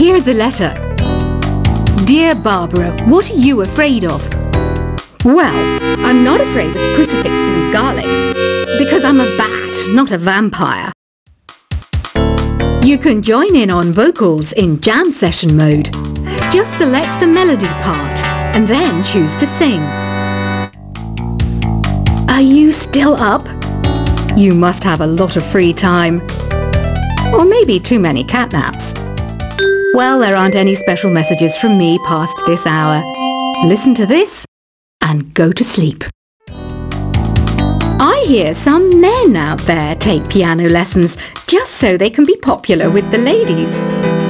Here's a letter. Dear Barbara, what are you afraid of? Well, I'm not afraid of crucifixes and garlic, because I'm a bat, not a vampire. You can join in on vocals in jam session mode. Just select the melody part and then choose to sing. Are you still up? You must have a lot of free time. Or maybe too many catnaps. Well, there aren't any special messages from me past this hour. Listen to this and go to sleep. I hear some men out there take piano lessons just so they can be popular with the ladies.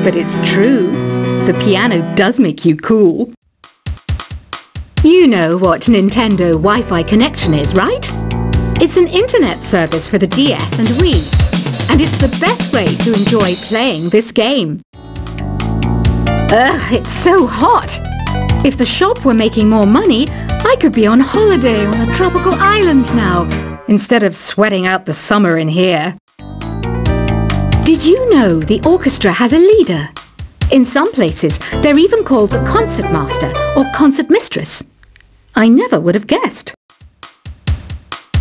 But it's true, the piano does make you cool. You know what Nintendo Wi-Fi connection is, right? It's an internet service for the DS and Wii, and it's the best way to enjoy playing this game. Ugh, it's so hot! If the shop were making more money, I could be on holiday on a tropical island now, instead of sweating out the summer in here. Did you know the orchestra has a leader? In some places, they're even called the concertmaster or concertmistress. I never would have guessed.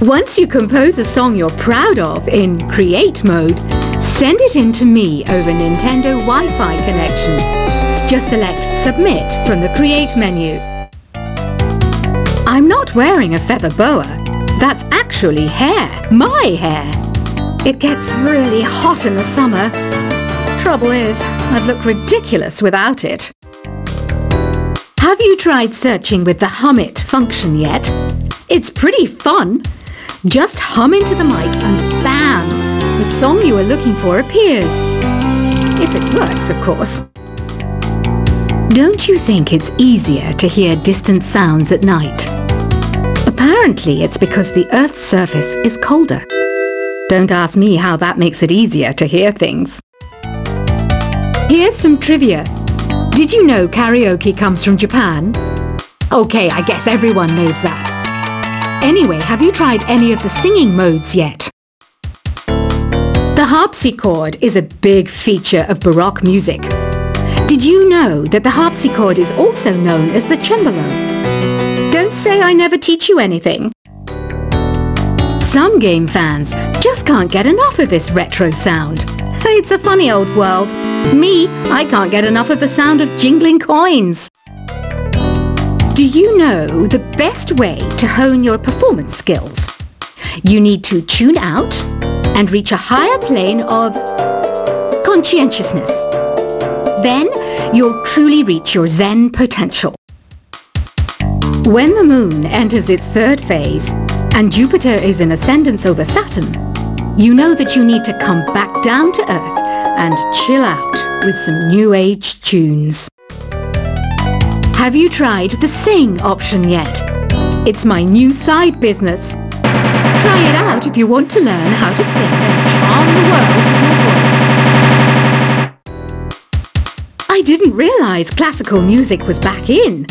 Once you compose a song you're proud of in Create mode, send it in to me over Nintendo Wi-Fi connection. Just select Submit from the Create menu. I'm not wearing a feather boa. That's actually hair, my hair. It gets really hot in the summer. Trouble is, I'd look ridiculous without it. Have you tried searching with the Hum It function yet? It's pretty fun. Just hum into the mic and bam! The song you are looking for appears. If it works, of course. Don't you think it's easier to hear distant sounds at night? Apparently it's because the Earth's surface is colder. Don't ask me how that makes it easier to hear things. Here's some trivia. Did you know karaoke comes from Japan? Okay, I guess everyone knows that. Anyway, have you tried any of the singing modes yet? The harpsichord is a big feature of Baroque music. Did you know that the harpsichord is also known as the cembalo? Don't say I never teach you anything. Some game fans just can't get enough of this retro sound. It's a funny old world. Me, I can't get enough of the sound of jingling coins. Do you know the best way to hone your performance skills? You need to tune out and reach a higher plane of conscientiousness. Then you'll truly reach your Zen potential. When the moon enters its third phase and Jupiter is in ascendance over Saturn, you know that you need to come back down to Earth and chill out with some new age tunes. Have you tried the Sing option yet? It's my new side business. Try it out if you want to learn how to sing and charm the world with your voice. I didn't realize classical music was back in.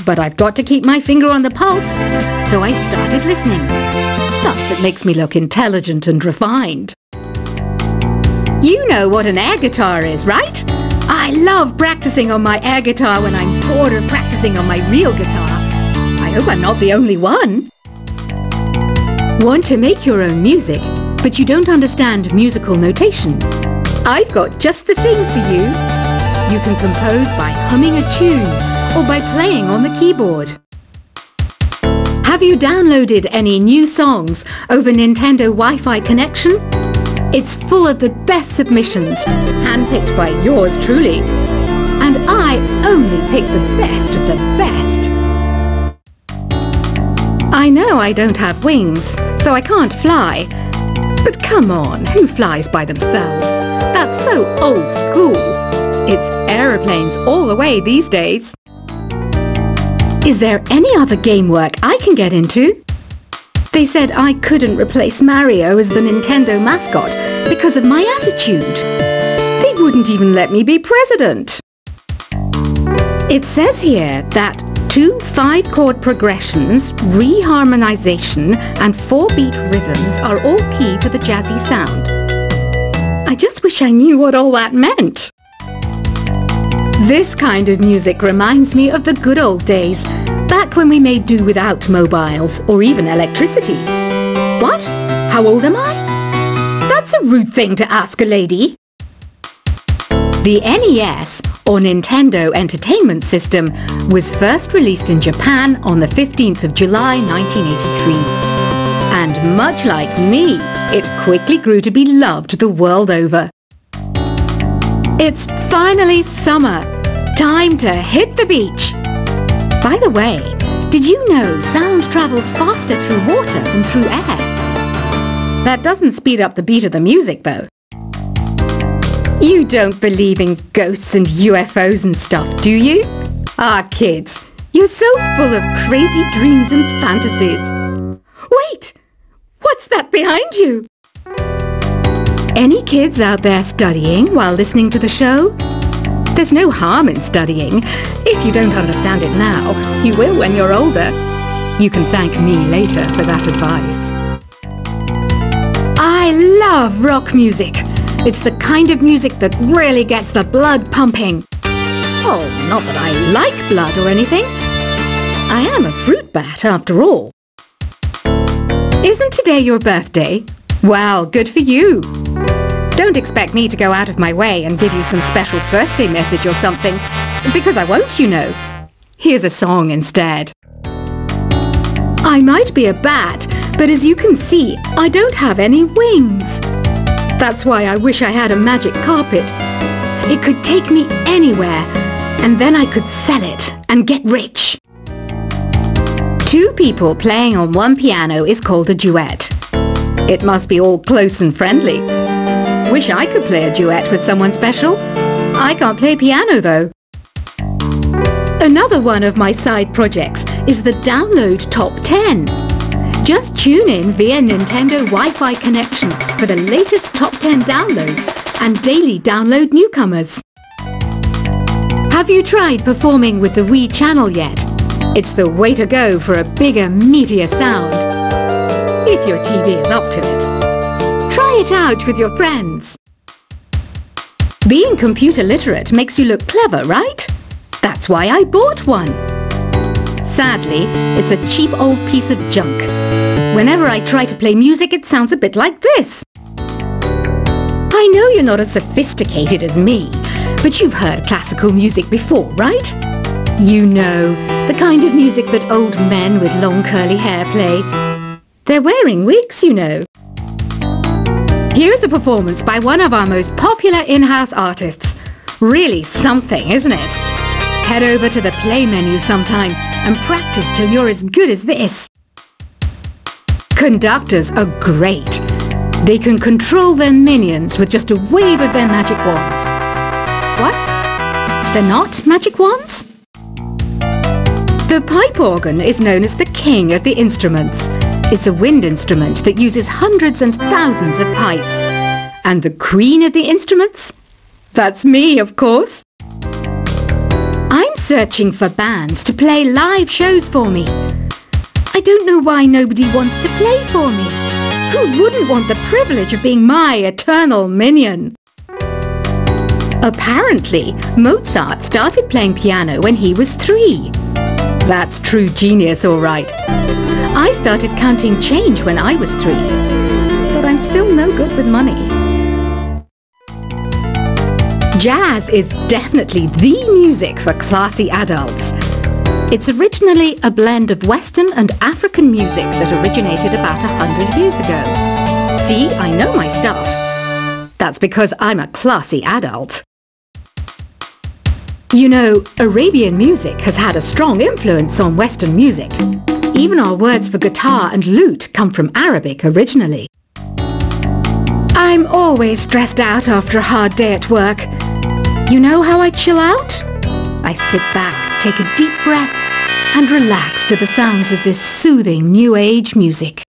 But I've got to keep my finger on the pulse, so I started listening. Thus, it makes me look intelligent and refined. You know what an air guitar is, right? I love practicing on my air guitar when I'm bored of practicing on my real guitar. I hope I'm not the only one. Want to make your own music, but you don't understand musical notation? I've got just the thing for you. You can compose by humming a tune, or by playing on the keyboard. Have you downloaded any new songs over Nintendo Wi-Fi connection? It's full of the best submissions, handpicked by yours truly. And I only pick the best of the best. I know I don't have wings, so I can't fly. But come on, who flies by themselves? That's so old school. It's aeroplanes all the way these days. Is there any other game work I can get into? They said I couldn't replace Mario as the Nintendo mascot because of my attitude. They wouldn't even let me be president. It says here that 2 5-chord progressions, reharmonization and 4-beat rhythms are all key to the jazzy sound. I just wish I knew what all that meant. This kind of music reminds me of the good old days, back when we made do without mobiles or even electricity. What? How old am I? That's a rude thing to ask a lady. The NES, or Nintendo Entertainment System, was first released in Japan on the 15th of July 1983. And much like me, it quickly grew to be loved the world over. It's finally summer. Time to hit the beach. By the way, did you know sound travels faster through water than through air? That doesn't speed up the beat of the music, though. You don't believe in ghosts and UFOs and stuff, do you? Ah, kids, you're so full of crazy dreams and fantasies. Wait! What's that behind you? Any kids out there studying while listening to the show? There's no harm in studying. If you don't understand it now, you will when you're older. You can thank me later for that advice. I love rock music. It's the kind of music that really gets the blood pumping. Oh, not that I like blood or anything. I am a fruit bat after all. Isn't today your birthday? Well, good for you. Don't expect me to go out of my way and give you some special birthday message or something, because I won't, you know. Here's a song instead. I might be a bat, but as you can see, I don't have any wings. That's why I wish I had a magic carpet. It could take me anywhere, and then I could sell it and get rich. Two people playing on one piano is called a duet. It must be all close and friendly. Wish I could play a duet with someone special. I can't play piano, though. Another one of my side projects is the Download Top 10. Just tune in via Nintendo Wi-Fi connection for the latest top 10 downloads and daily download newcomers. Have you tried performing with the Wii channel yet? It's the way to go for a bigger, meatier sound. If your TV is up to it. Try it out with your friends. Being computer literate makes you look clever, right? That's why I bought one. Sadly, it's a cheap old piece of junk. Whenever I try to play music, it sounds a bit like this. I know you're not as sophisticated as me, but you've heard classical music before, right? You know, the kind of music that old men with long curly hair play. They're wearing wigs, you know. Here's a performance by one of our most popular in-house artists. Really something, isn't it? Head over to the play menu sometime and practice till you're as good as this. Conductors are great. They can control their minions with just a wave of their magic wands. What? They're not magic wands? The pipe organ is known as the king of the instruments. It's a wind instrument that uses hundreds and thousands of pipes. And the queen of the instruments? That's me, of course. I'm searching for bands to play live shows for me. I don't know why nobody wants to play for me. Who wouldn't want the privilege of being my eternal minion? Apparently, Mozart started playing piano when he was 3. That's true genius, all right. I started counting change when I was 3. But I'm still no good with money. Jazz is definitely the music for classy adults. It's originally a blend of Western and African music that originated about 100 years ago. See, I know my stuff. That's because I'm a classy adult. You know, Arabian music has had a strong influence on Western music. Even our words for guitar and lute come from Arabic originally. I'm always stressed out after a hard day at work. You know how I chill out? I sit back, take a deep breath, and relax to the sounds of this soothing new age music.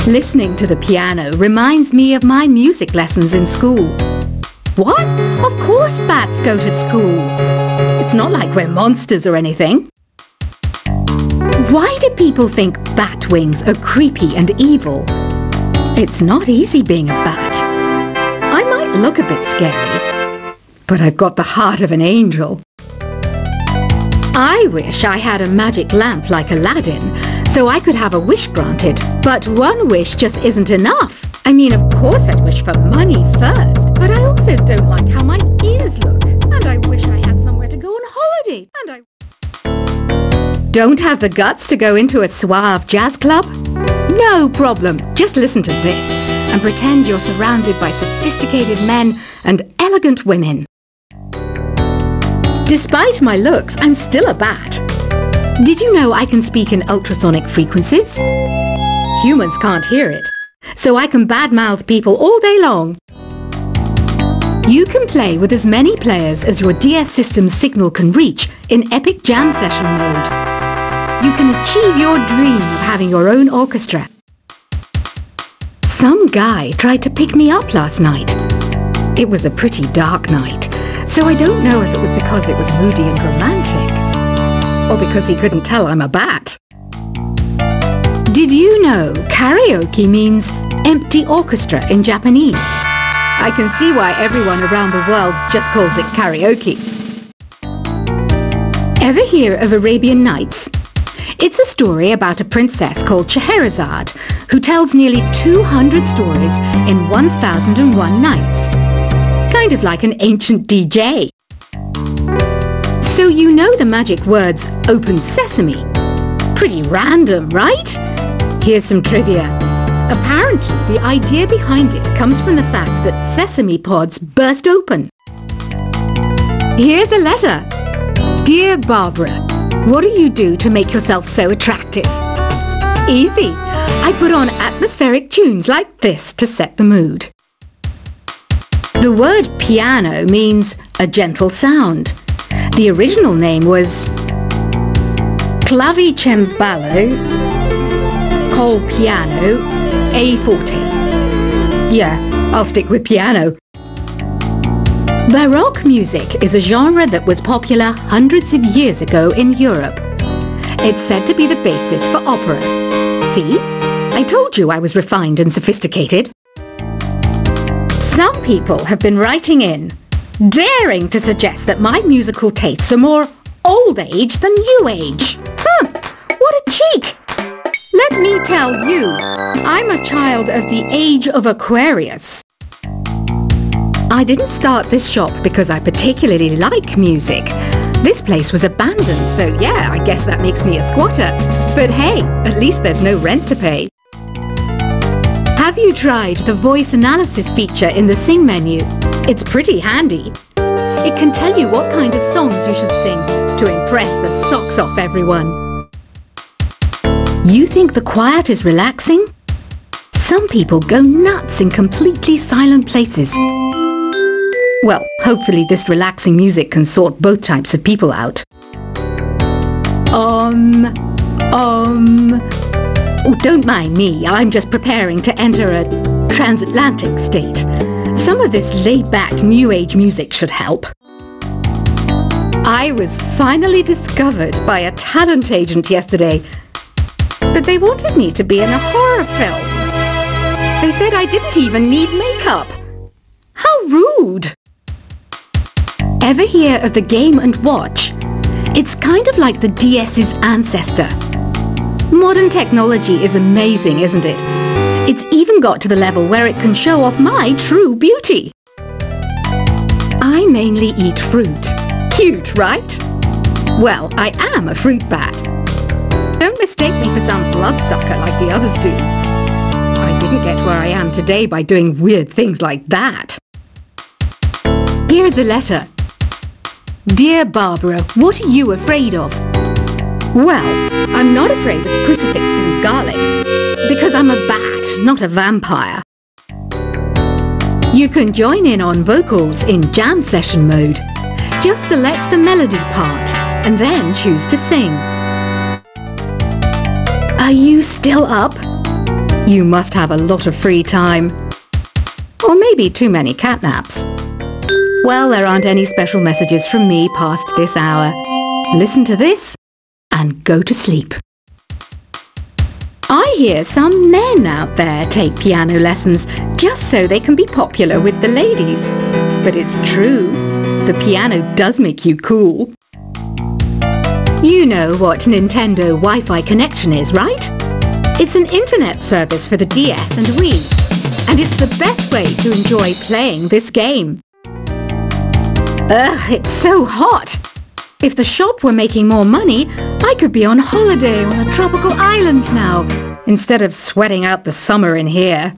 Listening to the piano reminds me of my music lessons in school. What? Of course bats go to school. It's not like we're monsters or anything. Why do people think bat wings are creepy and evil? It's not easy being a bat. I might look a bit scary, but I've got the heart of an angel. I wish I had a magic lamp like Aladdin, so I could have a wish granted. But one wish just isn't enough. I mean, of course I'd wish for money first, but I also don't like how my ears look. And I wish I had somewhere to go on holiday. And I don't have the guts to go into a suave jazz club? No problem. Just listen to this and pretend you're surrounded by sophisticated men and elegant women. Despite my looks, I'm still a bat. Did you know I can speak in ultrasonic frequencies? Humans can't hear it, so I can badmouth people all day long. You can play with as many players as your DS system's signal can reach in Epic Jam Session mode. You can achieve your dream of having your own orchestra. Some guy tried to pick me up last night. It was a pretty dark night, so I don't know if it was because it was moody and romantic, or because he couldn't tell I'm a bat. Did you know karaoke means empty orchestra in Japanese? I can see why everyone around the world just calls it karaoke. Ever hear of Arabian Nights? It's a story about a princess called Scheherazade who tells nearly 200 stories in 1001 nights. Kind of like an ancient DJ. So you know the magic words "Open Sesame"? Pretty random, right? Here's some trivia. Apparently, the idea behind it comes from the fact that sesame pods burst open. Here's a letter. Dear Barbara, what do you do to make yourself so attractive? Easy. I put on atmospheric tunes like this to set the mood. The word piano means a gentle sound. The original name was clavicembalo col piano a forte. Yeah, I'll stick with piano. Baroque music is a genre that was popular hundreds of years ago in Europe. It's said to be the basis for opera. See? I told you I was refined and sophisticated. Some people have been writing in, daring to suggest that my musical tastes are more old age than new age. Huh, what a cheek! Let me tell you, I'm a child of the age of Aquarius. I didn't start this shop because I particularly like music. This place was abandoned, so yeah, I guess that makes me a squatter. But hey, at least there's no rent to pay. Have you tried the voice analysis feature in the Sing menu? It's pretty handy. It can tell you what kind of songs you should sing to impress the socks off everyone. You think the quiet is relaxing? Some people go nuts in completely silent places. Well, hopefully this relaxing music can sort both types of people out. Oh, don't mind me. I'm just preparing to enter a transatlantic state. Some of this laid-back New Age music should help. I was finally discovered by a talent agent yesterday, but they wanted me to be in a horror film. They said I didn't even need makeup. How rude! Ever hear of the Game & Watch? It's kind of like the DS's ancestor. Modern technology is amazing, isn't it? It's even got to the level where it can show off my true beauty. I mainly eat fruit. Cute, right? Well, I am a fruit bat. Don't mistake me for some bloodsucker like the others do. I didn't get where I am today by doing weird things like that. Here's a letter. Dear Barbara, what are you afraid of? Well, I'm not afraid of crucifixes and garlic, because I'm a bat, not a vampire. You can join in on vocals in jam session mode. Just select the melody part, and then choose to sing. Are you still up? You must have a lot of free time. Or maybe too many catnaps. Well, there aren't any special messages from me past this hour. Listen to this and go to sleep. I hear some men out there take piano lessons just so they can be popular with the ladies. But it's true. The piano does make you cool. You know what Nintendo Wi-Fi connection is, right? It's an internet service for the DS and Wii, and it's the best way to enjoy playing this game. Ugh, it's so hot! If the shop were making more money, I could be on holiday on a tropical island now, instead of sweating out the summer in here.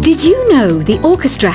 Did you know the orchestra